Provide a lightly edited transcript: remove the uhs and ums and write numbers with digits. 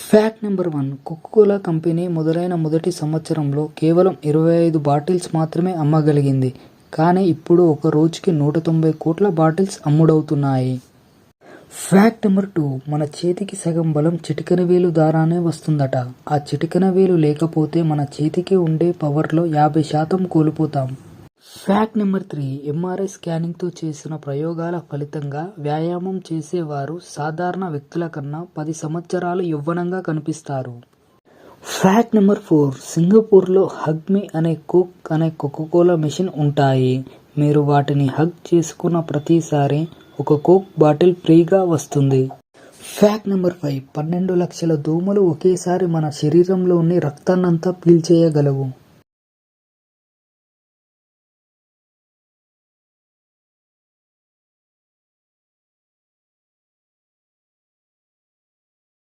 Fact number 1. Coca Cola company మొదలైన మొదటి సంవత్సరంలో కేవలం 25 బాటిల్స్ మాత్రమే అమ్మగలిగింది. కానీ ఇప్పుడు ఒక రోజుకి 190 కోట్ల బాటిల్స్ అమ్ముడవుతున్నాయి. Fact number 2. మన చేతికి సగం బలం చిటికెన వేలు ద్వారానే వస్తుందట. ఆ చిటికెన వేలు లేకపోతే మన చేతికి ఉండే పవర్లో 50% కోల్పోతాం. Fact number 3. ఎంఆర్ఐ స్కానింగ్తో చేసిన ప్రయోగాల ఫలితంగా వ్యాయామం చేసేవారు సాధారణ వ్యక్తుల కన్నా 10 సంవత్సరాలు యవ్వనంగా కనిపిస్తారు. Fact number 4. సింగపూర్లో హగ్ మీ అనే కోక్ అనే కోకోకోలా మెషిన్ ఉంటాయి. మీరు వాటిని హగ్ చేసుకున్న ప్రతిసారి ఒక కోక్ బాటిల్ ఫ్రీగా వస్తుంది. Fact number 5. 12 లక్షల దోమలు ఒకేసారి మన శరీరంలోని రక్తాన్నంతా పీల్చేయగలవు.